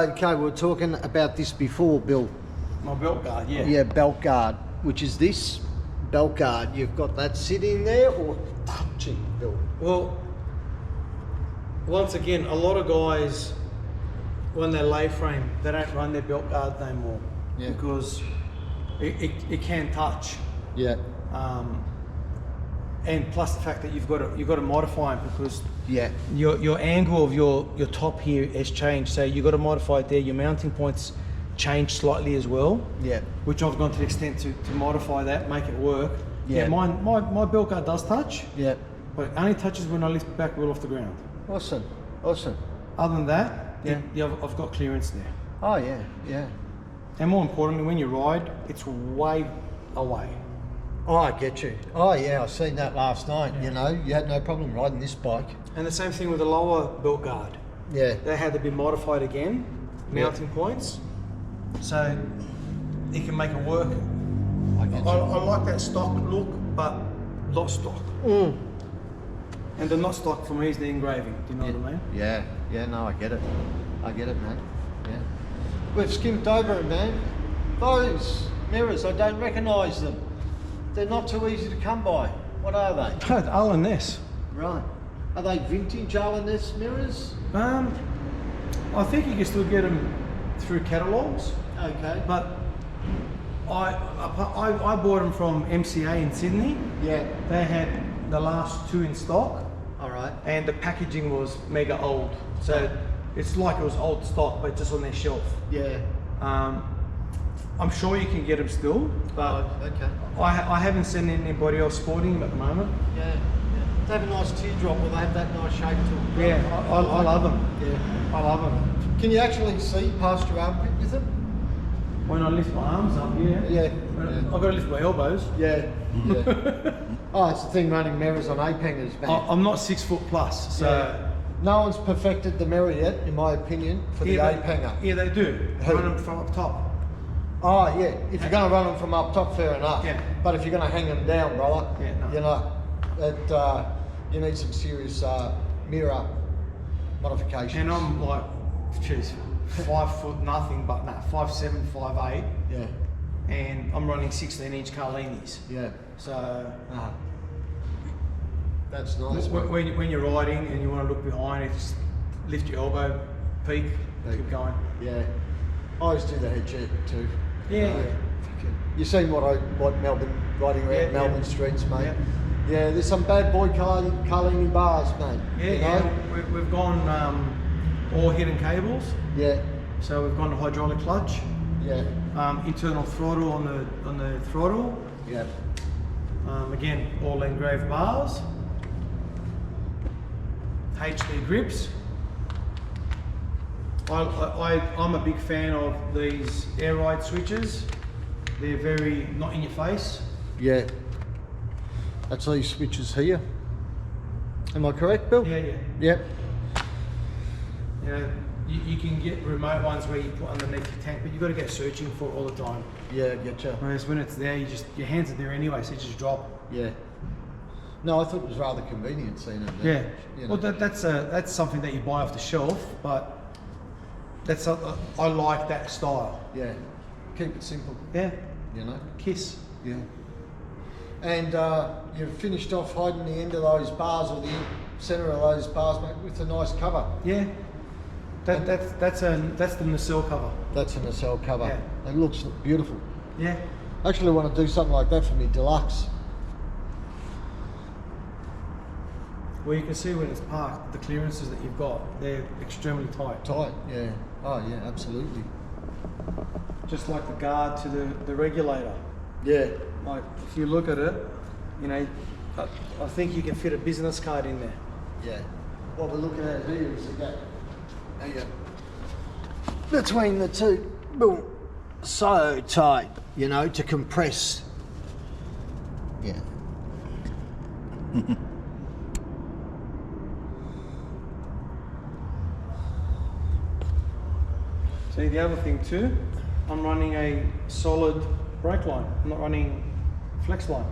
Okay, we were talking about this before, Bill. My belt guard, yeah. Yeah, belt guard, which is this belt guard. You've got that sitting there or touching, Bill? Well, once again, a lot of guys, when they lay frame, they don't run their belt guard no more. Yeah. Because it can touch. Yeah. And plus the fact that you've got to modify it because Yeah. your angle of your top here has changed. So you've got to modify it there. Your mounting points change slightly as well. Yeah. Which I've gone to the extent to modify that, make it work. Yeah. Yeah, my belt guard does touch. Yeah. But it only touches when I lift the back wheel off the ground. Awesome. Awesome. Other than that, Yeah. I've got clearance there. Oh yeah. Yeah. And more importantly, when you ride, it's way away. Oh, I get you. Oh yeah, I seen that last night. You know, you had no problem riding this bike. And the same thing with the lower belt guard. Yeah. They had to be modified again, mounting points, so it can make it work. I get you. I like that stock look, but not stock. Mm. And the not stock for me is the engraving. Do you know what I mean? Yeah. Yeah. No, I get it. I get it, man. Yeah. We've skimmed over it, man. Those mirrors, I don't recognise them. They're not too easy to come by. What are they? Other than this, Right. Are they vintage L&S mirrors? I think you can still get them through catalogues, Okay. but I bought them from MCA in Sydney. Yeah. They had the last two in stock, All right. and the packaging was mega old. So it's like it was old stock, but just on their shelf. Yeah. I'm sure you can get them still, but Okay. I haven't seen anybody else sporting them at the moment. Yeah. Yeah. They have a nice teardrop, or they have that nice shape to them. Yeah, I love them. Yeah. I love them. Can you actually see past your armpit with them? When I lift my arms up, yeah. Yeah. I've got to lift my elbows. Yeah. Yeah. Oh, it's the thing running mirrors on ape hangers, man. I'm not 6 foot plus, so. Yeah. No one's perfected the mirror yet, in my opinion, for the ape hanger. Yeah, they do. Who? Run them from up top. Oh yeah, if you're going to run them from up top, fair enough. Yeah. But if you're going to hang them down, brother, Yeah, no. you know, that you need some serious mirror modifications. And I'm like, geez, 5 foot nothing, but no, 5'7", 5'8", Yeah. and I'm running 16-inch Carlinis. Yeah. So That's nice. when you're riding and you want to look behind, it just lift your elbow, peak, keep going. Yeah. I always do the head check too. Yeah, yeah. You seen what Melbourne riding around Yeah, Melbourne yeah. streets, mate? Yeah. Yeah, there's some bad boy Carlini bars, mate. Yeah, you know? yeah. We've gone all hidden cables. Yeah. So we've gone to hydraulic clutch, Yeah. internal throttle on the throttle. Yeah. Again, all engraved bars. HD grips. I'm a big fan of these air ride switches. They're very not in your face. Yeah. That's these switches here. Am I correct, Bill? Yeah, yeah. Yep. You know, you can get remote ones where you put underneath your tank, but you've got to go searching for it all the time. Yeah, getcha. Whereas when it's there, your hands are there anyway, so you just drop. Yeah. No, I thought it was rather convenient seeing it there. Yeah. You know. Well, that's something that you buy off the shelf, but I like that style. Yeah. Keep it simple, Yeah. you know? Kiss. Yeah. And you've finished off hiding the end of those bars or the centre of those bars, mate, with a nice cover. Yeah. That's the nacelle cover. That's a nacelle cover. Yeah. It looks beautiful. Yeah. I actually want to do something like that for me deluxe. Well, you can see when it's parked, the clearances that you've got, they're extremely tight. Tight, yeah. Oh yeah, absolutely. Just like the guard to the regulator. Yeah. Like, if you look at it, you know, I think you can fit a business card in there. Yeah. What we're looking at here is the gap. There you go. Between the two, boom, so tight, you know, to compress. Yeah. See, the other thing too, I'm running a solid brake line. I'm not running flex line.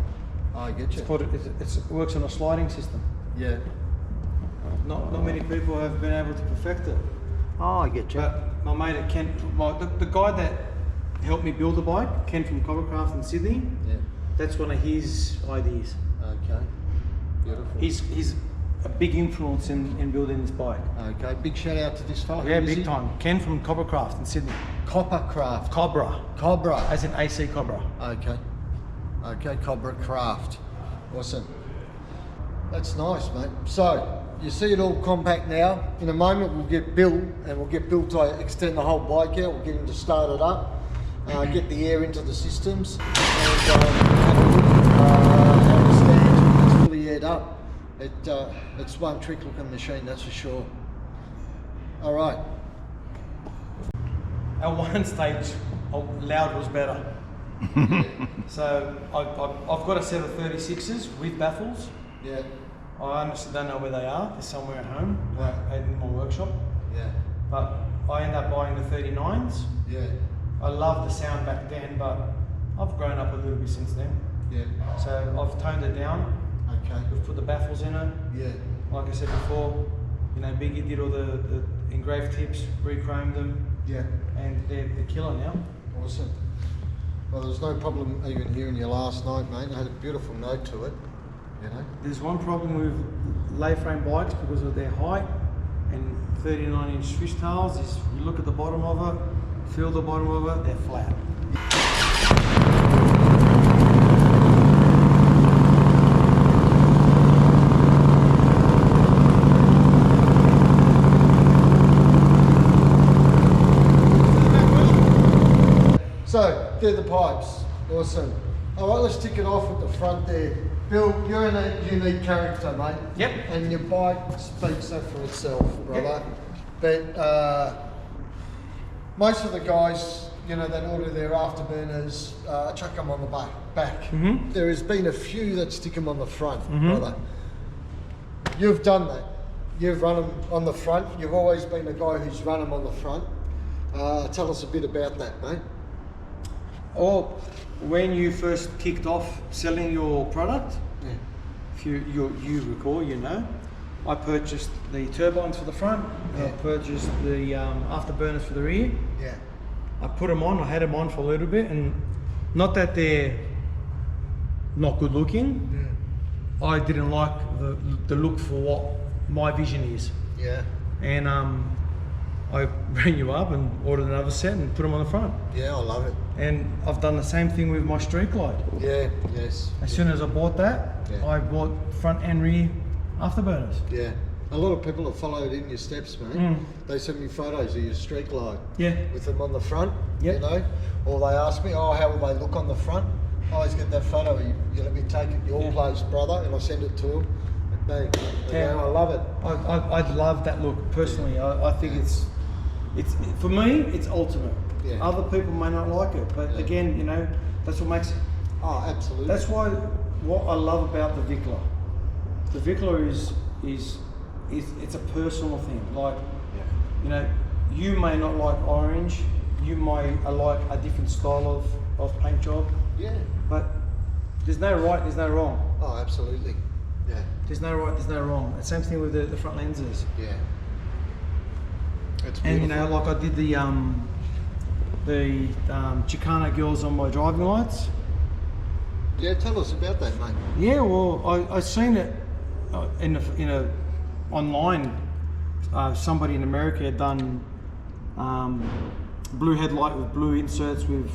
I get you. It works on a sliding system. Yeah. Not many people have been able to perfect it. Oh, I get you. But my mate at Ken, the guy that helped me build the bike, Ken from Covercraft in Sydney, Yeah. that's one of his ideas. Okay. Beautiful. He's a big influence in building this bike. Okay. Big shout out to this fella. Yeah, Who is big he? time. Ken from Covercraft in Sydney. Coppercraft. Cobra, Cobra. as in AC Cobra. Okay. Okay, Cobra Craft. Awesome. That's nice, mate. So, you see it all compact now. In a moment, we'll get Bill, and we'll get Bill to extend the whole bike out. We'll get him to start it up, get the air into the systems, and have a look how it stands when it's fully aired up. It's one trick looking machine, that's for sure. All right. At one stage, loud was better. So I've got a set of 36s with baffles. Yeah. I honestly don't know where they are. They're somewhere at home, in my workshop. Yeah. But I end up buying the 39s. Yeah. I loved the sound back then, but I've grown up a little bit since then. Yeah. So I've toned it down. Okay. We've put the baffles in it. Yeah. Like I said before, you know, Biggie did all the engraved tips, re-chromed them, Yeah. and they're killer now. Awesome. Well, there's no problem even hearing you last night, mate. It had a beautiful note to it, you know. There's one problem with lay frame bikes because of their height and 39-inch fishtails is you look at the bottom of it, feel the bottom of it, they're flat. So, they're the pipes. Awesome. All right, let's tick it off at the front there. Bill, you're a unique character, mate. Yep. And your bike speaks that for itself, brother. Yep. But most of the guys, you know, that order their Afterburners, chuck them on the back. Mm-hmm. There has been a few that stick them on the front, brother. You've done that. You've run them on the front. You've always been a guy who's run them on the front. Tell us a bit about that, mate. Or when you first kicked off selling your product, Yeah. if you recall, you know, I purchased the turbines for the front, and I Yeah. purchased the afterburners for the rear. Yeah. I put them on, I had them on for a little bit, and not that they're not good looking, I didn't like the look for what my vision is. Yeah. And I rang you up and ordered another set and put them on the front. Yeah, I love it. And I've done the same thing with my Street Glide. Yeah, yes. As soon as I bought that, Yeah. I bought front and rear afterburners. Yeah. A lot of people have followed in your steps, mate. They send me photos of your Street Glide. Yeah. With them on the front, Yep. you know. Or they ask me, oh, how will they look on the front? I always get that photo of you. You let me take it your place, brother, and I send it to them. Bang. Yeah. I love it. I love that look personally. I think it's for me it's ultimate. Yeah. Other people may not like it, but again, you know, that's what makes it. Oh, absolutely. That's why what I love about the Vikla. The Vikla is it's a personal thing. Like, you know, you may not like orange, you may like a different style of paint job, Yeah. but there's no right, there's no wrong. Oh, absolutely. Yeah. There's no right, there's no wrong. The same thing with the front lenses. Yeah. It's And beautiful. you know, like I did the Chicana girls on my driving lights. Yeah, tell us about that, mate. Yeah, well, I seen it in a online. Somebody in America had done blue headlight with blue inserts with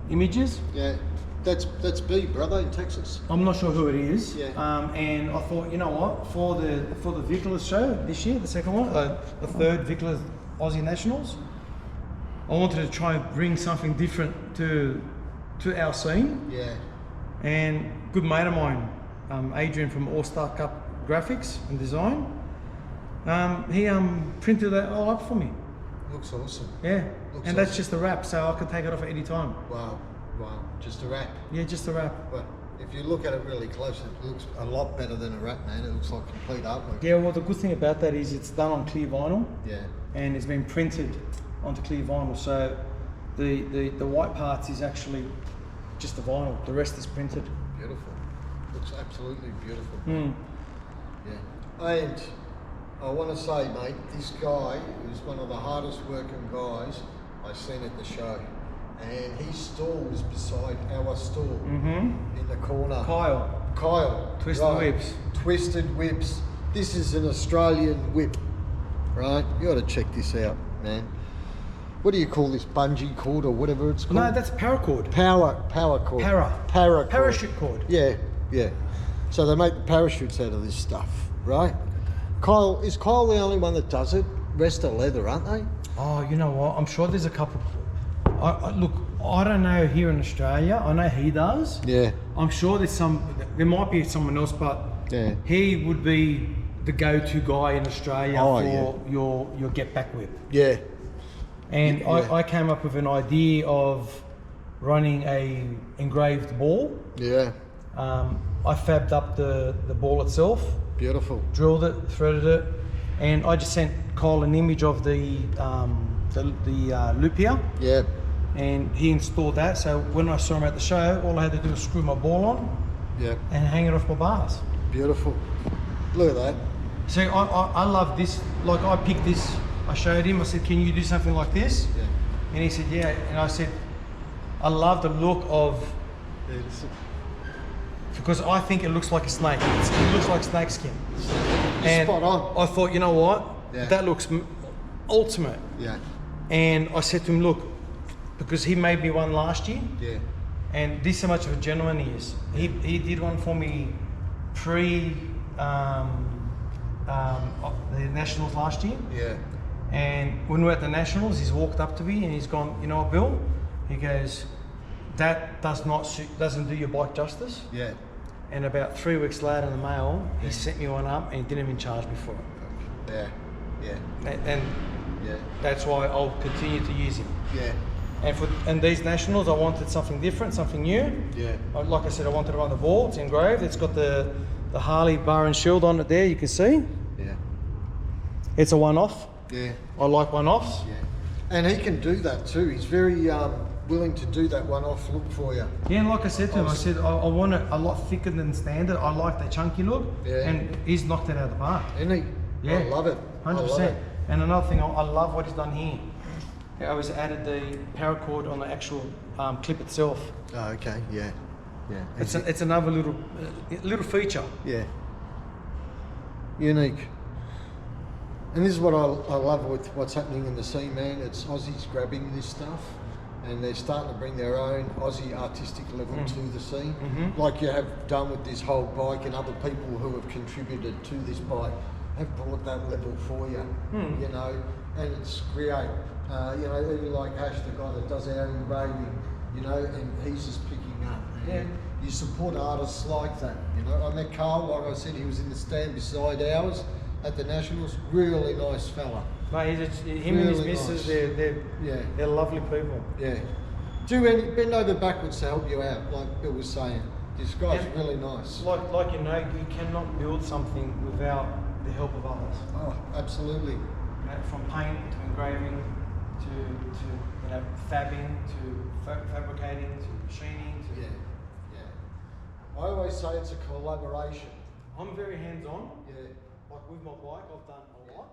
images. Yeah. That's B, brother, in Texas. I'm not sure who it is. Yeah. And I thought, you know what, for the Viklas show this year, the second one, the third Viklas Aussie Nationals, I wanted to try and bring something different to our scene. Yeah. And good mate of mine, Adrian from All Star Cup Graphics and Design, he printed that all up for me. Looks awesome. Yeah. Looks And that's awesome. just a wrap, so I can take it off at any time. Wow. Wow. Just a wrap. Yeah, just a wrap. But if you look at it really close, it looks a lot better than a wrap, man. It looks like complete artwork. Yeah, well, the good thing about that is it's done on clear vinyl. Yeah. And it's been printed onto clear vinyl, so the white parts is actually just the vinyl, the rest is printed. Beautiful. Looks absolutely beautiful. Mm. Yeah. And I want to say, mate, this guy is one of the hardest working guys I've seen at the show. And his stall was beside our stall in the corner. Kyle. Twisted Whips. Twisted Whips. This is an Australian whip, right? You got to check this out, man. What do you call this, bungee cord or whatever it's called? No, that's paracord. Power cord. Paracord. Parachute cord. Yeah. So they make the parachutes out of this stuff, right? Is Kyle the only one that does it? Rest are leather, aren't they? Oh, you know what? I'm sure there's a couple. Look, I don't know here in Australia. I know he does. Yeah. I'm sure there might be someone else, but he would be the go-to guy in Australia for your get back whip. Yeah. And I came up with an idea of running a engraved ball. Yeah. I fabbed up the ball itself. Beautiful. Drilled it, threaded it, and I just sent Kyle an image of the loop here. Yeah. And he installed that. So when I saw him at the show, all I had to do was screw my ball on. Yeah. And hang it off my bars. Beautiful. Look at that. So I love this. Like I picked this. I showed him. I said, "Can you do something like this?" Yeah. And he said, "Yeah." And I said, "I love the look of." Because I think it looks like a snake. It looks like snake skin. And spot on. I thought, you know what? Yeah. That looks ultimate. Yeah. And I said to him, look, because he made me one last year. Yeah. And this is how much of a gentleman he is. He did one for me pre the Nationals last year. Yeah. And when we were at the Nationals, he's walked up to me and he's gone, you know what, Bill? He goes, that doesn't do your bike justice. Yeah. And about 3 weeks later in the mail, he sent me one up and he didn't even charge me for it. Yeah. Yeah. And that's why I'll continue to use him. Yeah. And these Nationals, I wanted something different, something new. Yeah. Like I said, I wanted it on the ball. It's engraved. It's got the Harley bar and shield on it there. You can see. Yeah. It's a one-off. Yeah. I like one-offs. Yeah. And he can do that too. He's very willing to do that one-off look for you. Yeah, and like I said to him, I said I want it a lot thicker than standard. I like that chunky look. Yeah. And he's knocked it out of the park. Isn't he? Yeah. I love it. 100%. And another thing, I love what he's done here. I always added the paracord on the actual clip itself. Oh, okay. Yeah. Yeah. It's another little feature. Yeah. Unique. And this is what I love with what's happening in the scene, man. It's Aussies grabbing this stuff, and they're starting to bring their own Aussie artistic level to the scene, like you have done with this whole bike, and other people who have contributed to this bike have brought that level for you, you know. And it's great, you know, even like Ash, the guy that does our engraving, you know, and he's just picking up. Yeah. You support artists like that, you know. I met Carl, like I said, he was in the stand beside ours at the Nationals. Really nice fella. Mate, him and his missus, nice. they're lovely people. Yeah. Bend over backwards to help you out, like Bill was saying. This guy's really nice. Like you know, you cannot build something without the help of others. Oh, absolutely. You know, from paint to engraving to you know, fabbing to fabricating to machining to. Yeah. I always say it's a collaboration. I'm very hands-on. Yeah. Like with my bike, I've done a lot.